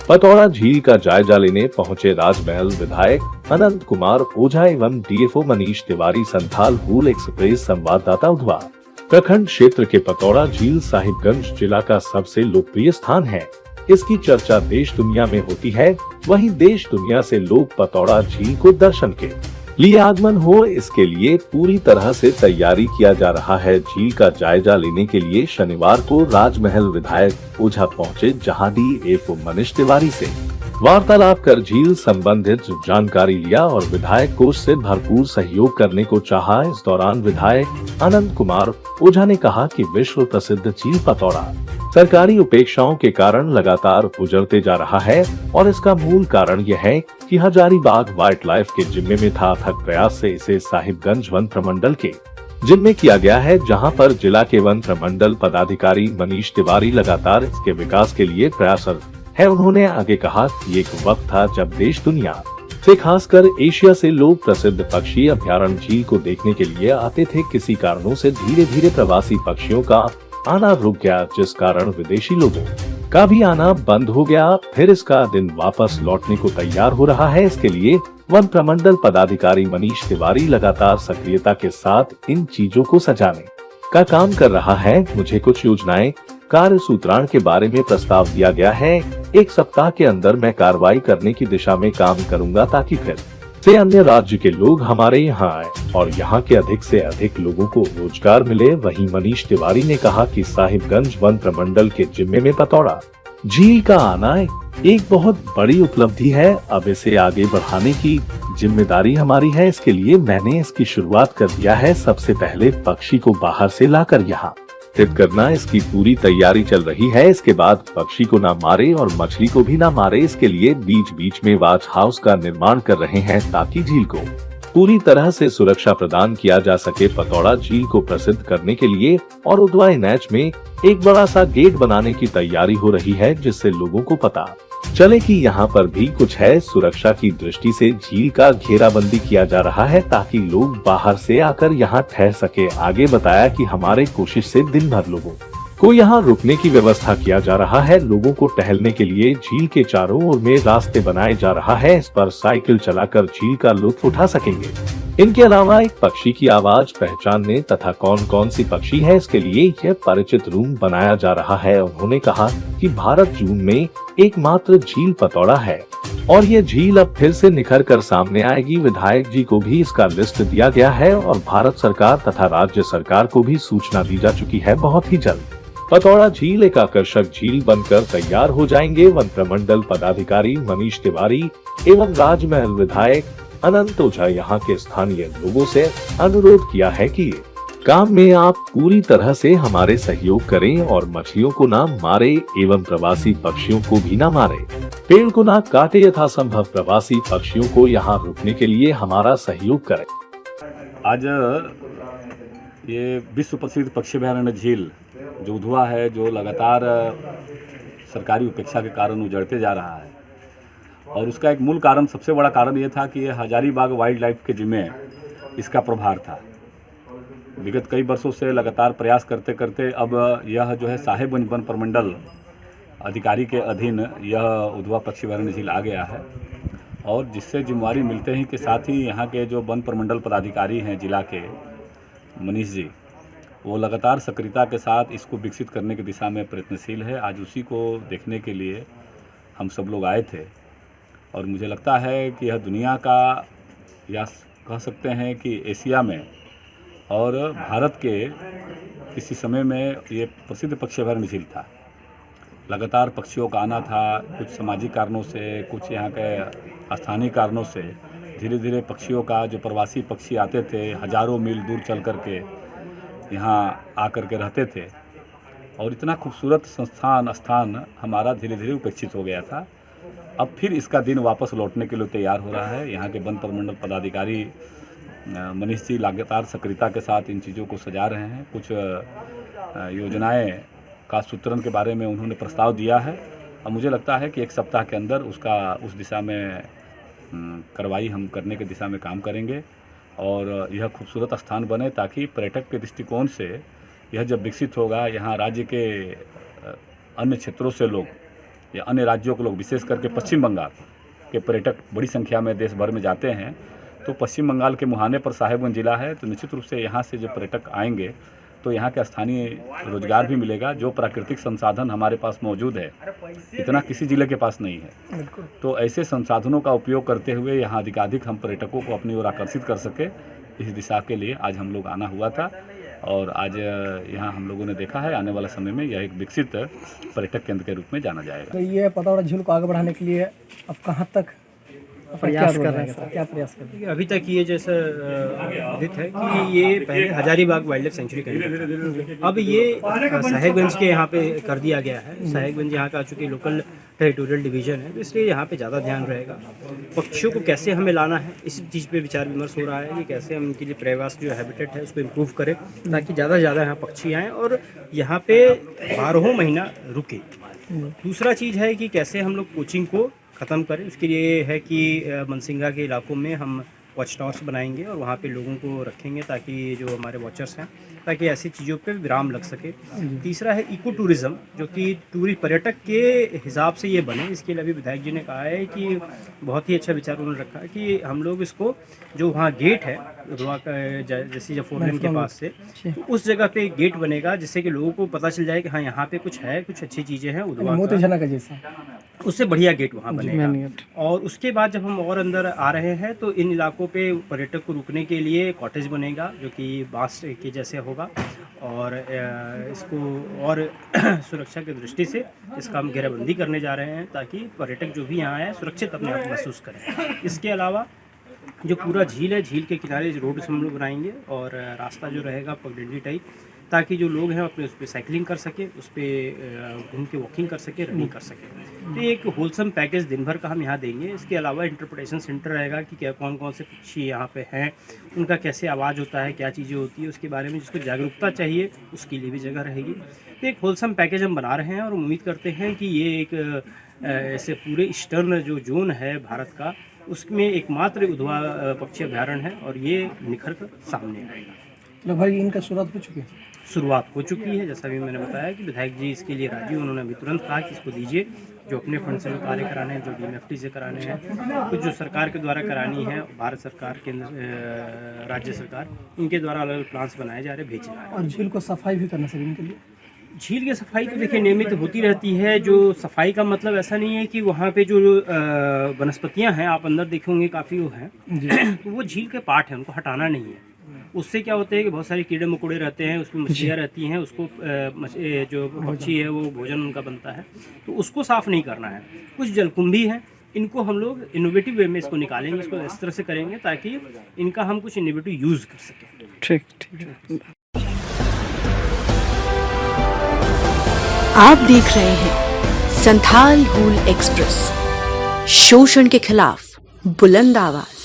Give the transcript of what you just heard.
पतौड़ा झील का जायजा लेने पहुंचे राजमहल विधायक अनंत कुमार ओझा एवं डीएफओ मनीष तिवारी संथाल हूल एक्सप्रेस संवाददाता उधवा। प्रखंड क्षेत्र के पतौड़ा झील साहिबगंज जिला का सबसे लोकप्रिय स्थान है। इसकी चर्चा देश दुनिया में होती है। वहीं देश दुनिया से लोग पतौड़ा झील को दर्शन के लिए आगमन हो, इसके लिए पूरी तरह से तैयारी किया जा रहा है। झील का जायजा लेने के लिए शनिवार को राजमहल विधायक ओझा पहुंचे, जहां डीएफओ मनीष तिवारी से वार्तालाप कर झील संबंधित जानकारी लिया और विधायक कोष से भरपूर सहयोग करने को चाहा। इस दौरान विधायक अनंत कुमार ओझा ने कहा कि विश्व प्रसिद्ध झील पतौड़ा सरकारी उपेक्षाओं के कारण लगातार उजड़ते जा रहा है और इसका मूल कारण यह है कि हजारीबाग वाइल्ड लाइफ के जिम्मे में था। अथक प्रयास से इसे साहिबगंज वन प्रमंडल के जिम्मे किया गया है, जहां पर जिला के वन प्रमंडल पदाधिकारी मनीष तिवारी लगातार इसके विकास के लिए प्रयासरत है। उन्होंने आगे कहा कि एक वक्त था जब देश दुनिया से खासकर एशिया से लोग प्रसिद्ध पक्षी अभ्यारण्य झील को देखने के लिए आते थे। किसी कारणों से धीरे धीरे प्रवासी पक्षियों का आना रुक गया, जिस कारण विदेशी लोगों का भी आना बंद हो गया। फिर इसका दिन वापस लौटने को तैयार हो रहा है। इसके लिए वन प्रमंडल पदाधिकारी मनीष तिवारी लगातार सक्रियता के साथ इन चीजों को सजाने का काम कर रहा है। मुझे कुछ योजनाएं कार्य सूत्रांक के बारे में प्रस्ताव दिया गया है। 1 सप्ताह के अंदर मैं कार्रवाई करने की दिशा में काम करूंगा, ताकि फिर से अन्य राज्य के लोग हमारे यहाँ आए और यहाँ के अधिक से अधिक लोगों को रोजगार मिले। वहीं मनीष तिवारी ने कहा कि साहिबगंज वन प्रमंडल के जिम्मे में पतौड़ा झील का आना एक बहुत बड़ी उपलब्धि है। अब इसे आगे बढ़ाने की जिम्मेदारी हमारी है। इसके लिए मैंने इसकी शुरुआत कर दिया है। सबसे पहले पक्षी को बाहर से लाकर यहाँ स्थित करना, इसकी पूरी तैयारी चल रही है। इसके बाद पक्षी को ना मारे और मछली को भी ना मारे, इसके लिए बीच बीच में वॉच हाउस का निर्माण कर रहे हैं, ताकि झील को पूरी तरह से सुरक्षा प्रदान किया जा सके। पतौड़ा झील को प्रसिद्ध करने के लिए और उधवा एनएच में एक बड़ा सा गेट बनाने की तैयारी हो रही है, जिससे लोगों को पता चले कि यहाँ पर भी कुछ है। सुरक्षा की दृष्टि से झील का घेराबंदी किया जा रहा है, ताकि लोग बाहर से आकर यहाँ ठहर सके। आगे बताया कि हमारे कोशिश से दिन भर लोगों को यहाँ रुकने की व्यवस्था किया जा रहा है। लोगों को टहलने के लिए झील के चारों ओर में रास्ते बनाए जा रहा है। इस पर साइकिल चलाकर झील का लुत्फ उठा सकेंगे। इनके अलावा एक पक्षी की आवाज पहचानने तथा कौन कौन सी पक्षी है, इसके लिए यह परिचित रूम बनाया जा रहा है। उन्होंने कहा कि भारत जून में एकमात्र झील पतौड़ा है और ये झील अब फिर से निखर कर सामने आएगी। विधायक जी को भी इसका लिस्ट दिया गया है और भारत सरकार तथा राज्य सरकार को भी सूचना दी जा चुकी है। बहुत ही जल्द पतौड़ा झील एक आकर्षक झील बनकर तैयार हो जाएंगे। वन प्रमंडल पदाधिकारी मनीष तिवारी एवं राजमहल विधायक अनंत ओझा यहाँ के स्थानीय लोगों से अनुरोध किया है कि काम में आप पूरी तरह से हमारे सहयोग करें और मछलियों को ना मारे एवं प्रवासी पक्षियों को भी ना मारे, पेड़ को ना काटे। यथासंभव प्रवासी पक्षियों को यहाँ रुकने के लिए हमारा सहयोग करें। आज ये विश्व प्रसिद्ध पक्षी अभयारण्य झील जो उधवा है, जो लगातार सरकारी उपेक्षा के कारण उजड़ते जा रहा है, और उसका एक मूल कारण, सबसे बड़ा कारण ये था कि ये हजारीबाग वाइल्ड लाइफ के जिम्मे इसका प्रभार था। विगत कई वर्षों से लगातार प्रयास करते करते अब यह जो है साहिबगंज वन प्रमंडल अधिकारी के अधीन यह उधवा पक्षी अभयारण्य झील आ गया है, और जिससे जिम्मेवारी मिलते ही के साथ ही यहाँ के जो वन प्रमंडल पदाधिकारी हैं जिला के मनीष जी, वो लगातार सक्रियता के साथ इसको विकसित करने की दिशा में प्रयत्नशील है। आज उसी को देखने के लिए हम सब लोग आए थे और मुझे लगता है कि यह दुनिया का, या कह सकते हैं कि एशिया में और भारत के किसी समय में ये प्रसिद्ध पक्षी अभयारण्य झील था। लगातार पक्षियों का आना था, कुछ सामाजिक कारणों से, कुछ यहाँ के स्थानीय कारणों से धीरे धीरे पक्षियों का, जो प्रवासी पक्षी आते थे हजारों मील दूर चल कर के यहाँ आकर के रहते थे, और इतना खूबसूरत स्थान हमारा धीरे धीरे उपेक्षित हो गया था। अब फिर इसका दिन वापस लौटने के लिए तैयार हो रहा है। यहाँ के वन प्रमंडल पदाधिकारी मनीष जी लगातार सक्रियता के साथ इन चीज़ों को सजा रहे हैं। कुछ योजनाएं का सूत्रण के बारे में उन्होंने प्रस्ताव दिया है, और मुझे लगता है कि 1 सप्ताह के अंदर उस दिशा में कार्रवाई हम करने की दिशा में काम करेंगे और यह खूबसूरत स्थान बने, ताकि पर्यटक के दृष्टिकोण से यह जब विकसित होगा, यहाँ राज्य के अन्य क्षेत्रों से लोग या अन्य राज्यों के लोग, विशेष करके पश्चिम बंगाल के पर्यटक बड़ी संख्या में देश भर में जाते हैं। तो पश्चिम बंगाल के मुहाने पर साहेबगंज जिला है, तो निश्चित रूप से यहाँ से जो पर्यटक आएंगे तो यहाँ के स्थानीय रोजगार भी मिलेगा। जो प्राकृतिक संसाधन हमारे पास मौजूद है, इतना किसी जिले के पास नहीं है। तो ऐसे संसाधनों का उपयोग करते हुए यहाँ अधिकाधिक हम पर्यटकों को अपनी ओर आकर्षित कर सके, इस दिशा के लिए आज हम लोग आना हुआ था। और आज यहाँ हम लोगों ने देखा है, आने वाले समय में यह एक विकसित पर्यटक केंद्र के रूप में जाना जाएगा। तो ये पतौड़ा झील को आगे बढ़ाने के लिए अब कहाँ तक प्रयास कर रहे हैं, क्या प्रयास कर रहे हैं? अभी तक ये जैसा विदित है कि ये पहले हजारीबाग वाइल्ड लाइफ सेंचुरी का, अब ये साहेबगंज के यहाँ पे कर दिया गया है। साहेबगंज यहाँ का चूँकि लोकल टेरिटोरियल डिवीजन है, तो इसलिए यहाँ पे ज़्यादा ध्यान रहेगा। पक्षियों को कैसे हमें लाना है, इस चीज़ पे विचार विमर्श हो रहा है कि कैसे हम इनके लिए प्रवास जो हैबिटेट है उसको इम्प्रूव करें, ताकि ज़्यादा से ज़्यादा यहाँ पक्षी आएँ और यहाँ पे 12 महीना रुके। दूसरा चीज़ है कि कैसे हम लोग कोचिंग को ख़त्म करें। उसके लिए है कि मनसिंगा के इलाकों में हम वॉच टावर्स बनाएंगे और वहाँ पे लोगों को रखेंगे, ताकि जो हमारे वॉचर्स हैं, ताकि ऐसी चीज़ों पे विराम लग सके। तीसरा है इको टूरिज़्म, जो कि टूरिस्ट पर्यटक के हिसाब से ये बने। इसके लिए अभी विधायक जी ने कहा है कि बहुत ही अच्छा विचार उन्होंने रखा है कि हम लोग इसको, जो वहाँ गेट है उधवा का, जैसे जब 4 लेन के पास से, तो उस जगह पे गेट बनेगा, जिससे कि लोगों को पता चल जाए कि हाँ यहाँ पे कुछ है, कुछ अच्छी चीज़ें हैं उधवा मोती झरना का जैसा, उससे बढ़िया गेट वहाँ बनेगा। और उसके बाद जब हम और अंदर आ रहे हैं तो इन इलाकों पे पर्यटक को रुकने के लिए कॉटेज बनेगा, जो कि बांस के जैसे होगा। और इसको और सुरक्षा की दृष्टि से इसका हम घेराबंदी करने जा रहे हैं, ताकि पर्यटक जो भी यहाँ आए सुरक्षित अपने आप महसूस करें। इसके अलावा जो पूरा झील है, झील के किनारे रोड हम लोग बनाएंगे और रास्ता जो रहेगा पगडंडी टाइप, ताकि जो लोग हैं अपने उस पर साइकिलिंग कर सके, उस पर घूम के वॉकिंग कर सके, रनिंग कर सके। तो एक होलसम पैकेज दिन भर का हम यहाँ देंगे। इसके अलावा इंटरप्रिटेशन सेंटर रहेगा कि क्या कौन कौन से पक्षी यहाँ पे हैं, उनका कैसे आवाज़ होता है, क्या चीज़ें होती है, उसके बारे में जिसको जागरूकता चाहिए उसके लिए भी जगह रहेगी। तो एक होलसम पैकेज हम बना रहे हैं और उम्मीद करते हैं कि ये एक ऐसे पूरे ईस्टर्न जो जोन है भारत का, उसमें एकमात्र उधवा पक्षी अभ्यारण्य है और ये निखर कर सामने आएगा। लगभग इनका शुरुआत हो चुकी है। शुरुआत हो चुकी है, जैसा भी मैंने बताया कि विधायक जी इसके लिए राजी, उन्होंने अभी तुरंत कहा कि इसको दीजिए। जो अपने फंड से कार्य कराने हैं, जो DMFT से कराने हैं, कुछ जो सरकार के द्वारा करानी है, भारत सरकार, केंद्र, राज्य सरकार, इनके द्वारा अलग अलग प्लान्स बनाए जा रहे, भेजे जा रहे हैं। और झील को सफाई भी करना चाहिए इनके लिए। झील की सफाई तो देखिए नियमित होती रहती है। जो सफाई का मतलब ऐसा नहीं है कि वहाँ पे जो वनस्पतियाँ हैं, आप अंदर देखेंगे काफ़ी वो हैं, तो वो झील के पार्ट हैं, उनको हटाना नहीं है। उससे क्या होता है कि बहुत सारे कीड़े मकोड़े रहते हैं, उसमें मछलियाँ रहती हैं, उसको जो पक्षी है वो भोजन उनका बनता है, तो उसको साफ़ नहीं करना है। कुछ जलकुंभी हैं, इनको हम लोग इनोवेटिव वे में इसको निकालेंगे, इसको इस तरह से करेंगे ताकि इनका हम कुछ इनोवेटिव यूज़ कर सकें। ठीक। आप देख रहे हैं संथाल हूल एक्सप्रेस, शोषण के खिलाफ बुलंद आवाज।